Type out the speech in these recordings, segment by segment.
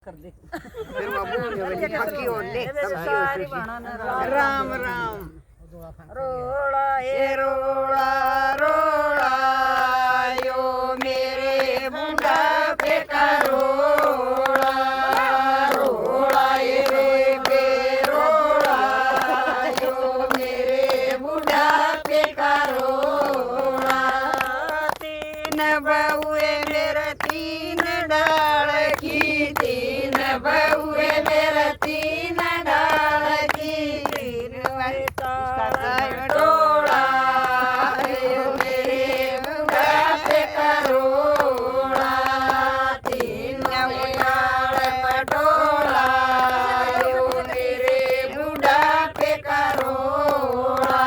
कर दे फिर बाबू पक्की होने राम राम रोड़ा रोड़ा रोड़ा यो मेरे मुंडा पे का रोड़ा रोड़ा ये बे रोड़ा यो मेरे मुंडा पे का रोड़ा तीन बहुए मेरे तीन डाल की तीन बहुए मेरे तीन डाल की तीन डोड़ा मेरे मुंडा पे करोड़ा तीन डाल पटोला मेरे मुंडा पे करोड़ा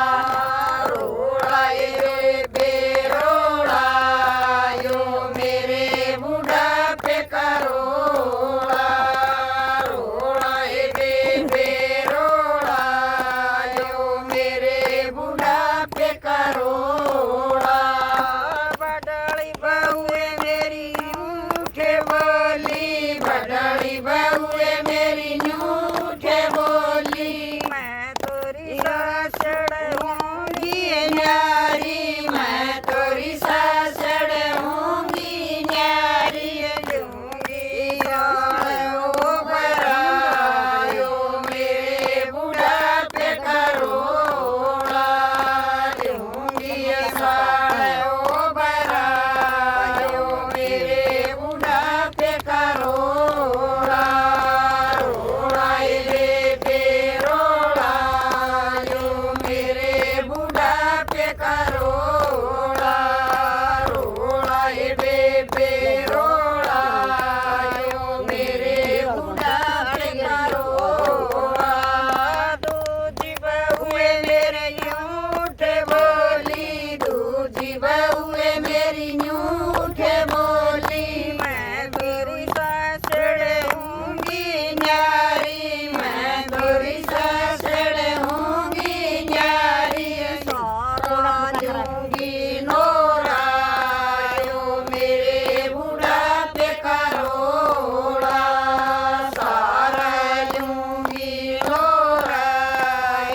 रोड़ा ये बेरोड़ा यो मेरे मुंडा पे करोड़ा रोड़ा ये बेरोड़ा यो मेरे मुंडा पे करोड़ा बड़ड़ी बहुए मेरी ऊँटे बोली बड़ड़ी बहुए मेरी ऊँटे बोली मैं तोरी सासड़ होंगी न्यारी मैं तोरी सासड़ होंगी न्यारी लूंगी ओ बरायो मेरे बुढ़ा पे करोड़ा लूंगी ओ बरायो मेरे बुढ़ा पे करोड़ा रोड़ा ये बेरोड़ा यो मेरे बुढ़ा पे करोड़ा रोड़ा ये बेरोड़ा यो मेरे बुढ़ा पे करोड़ा दूजी बहुए मेरे यूठे बोली दूजी बहुए मेरी यूठे बोली मैं तेरी सासड़ होंगी न्यारी मैं तेरी सासड़ होंगी न्यारी सारा लूंगी नोरा यो मेरे बुढ़ा पे करोड़ा सारा लूंगी नोरा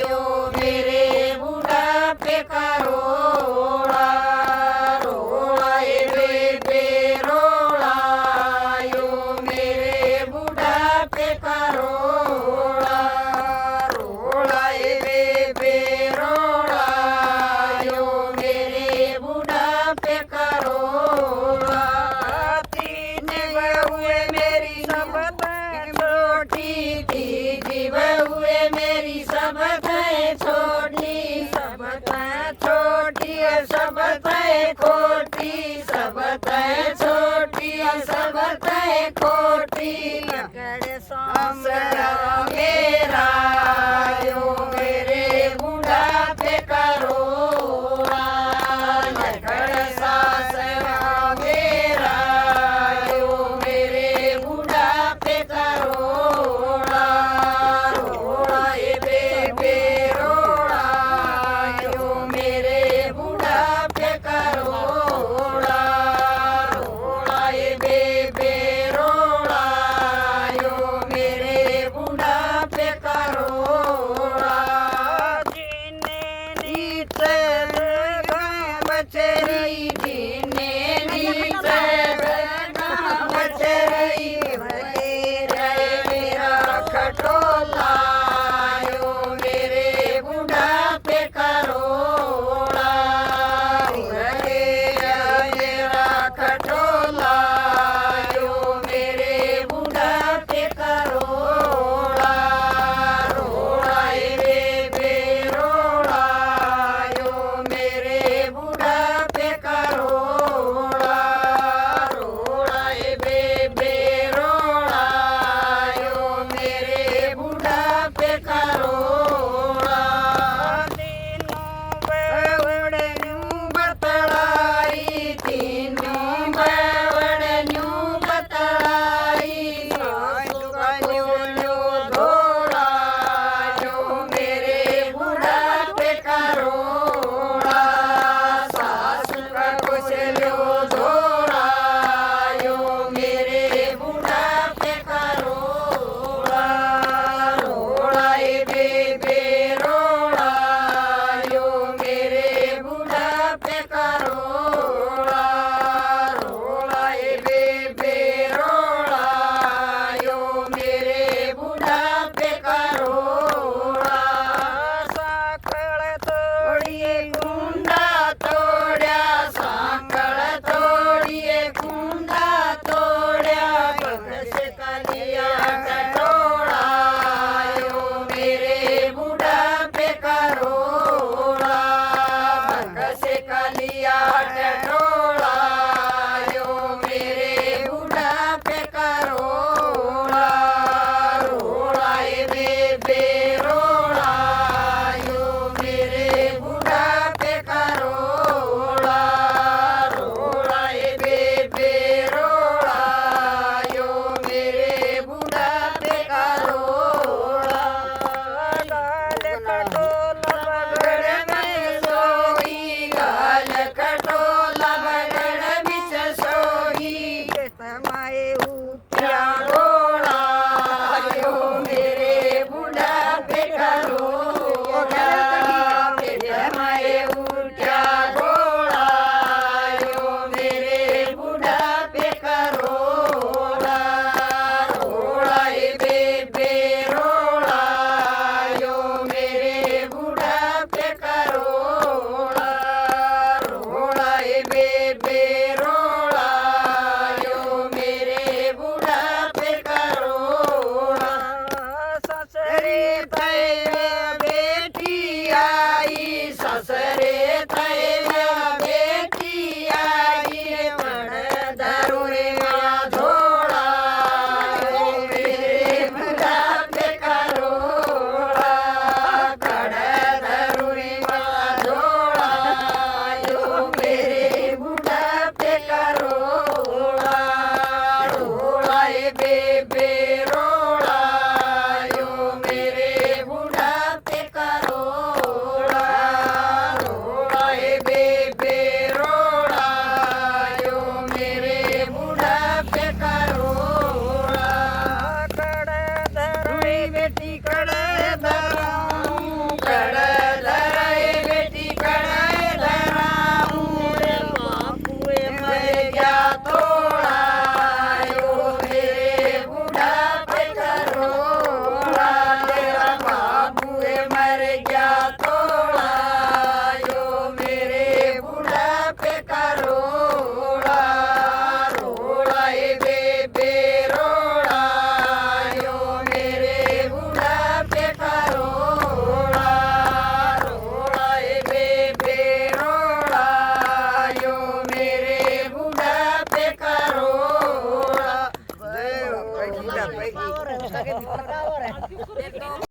यो मेरे बुढ़ा पे करोड़ा रोड़ा ये बेरोड़ा यो मेरे बुढ़ा पे करोड़ा रोड़ा ये बेरोड़ा यो मेरे बुढ़ा पे करोड़ा तीन बहुए मेरी सब छोटी तीजी बहुए मेरी सब छोटी सब छोटी सब खोटी सब छोटी सब खोटी लकड़ सामरा मेरा यो मेरे बुढ़ा पे करोड़ा लकड़ सासरा मेरा यो मेरे बुढ़ा पे करोड़ा रोड़ा ये बेरोड़ा यो मेरे बुढ़ा पे करोड़ा रोड़ा ये बेरोड़ा ਬੇਬੇ ਰੋਲਾ ਯੋ ਮੇਰੇ ਬੁਢਾਪੇ ਕਾ ਰੋਲਾ ਰੋਲਾ ਏ ਬੇਬੇ ਰੋਲਾ ਯੋ ਮੇਰੇ ਬੁਢਾਪੇ ਕਾ ਰੋਲਾ ਕੜੇ ਧਰੇ ਬੇਟੀ ਕੜੇ ਧਰਾਉਂ ਕੜੇ ਧਰੇ ਬੇਟੀ ਕੜੇ ਧਰਾਉਂ ਰੇ ਬਾਪੂਏ ਮਰ ਗਿਆ ਤੋੜਾ ਯੋ ਮੇਰੇ ਬੁਢਾਪੇ ਕਾ ਰੋਲਾ ਤੇਰਾ ਬਾਪੂਏ ਮਰ ਗਿਆ ਤੋੜਾ ਯੋ ਮੇਰੇ ਬੁਢਾਪੇ ਕਾ ਰੋਲਾ ਰੋਲਾ ਏ ਬੇਬੇ ਰੋਲਾ ਯੋ ਮੇਰੇ ਬੁਢਾਪੇ ਕਾ ਰੋਲਾ ਰੋਲਾ ਏ ਬੇਬੇ ਰੋਲਾ ਯੋ ਮੇਰੇ ਬੁਢਾਪੇ ਕਾ ਰੋਲਾ Power,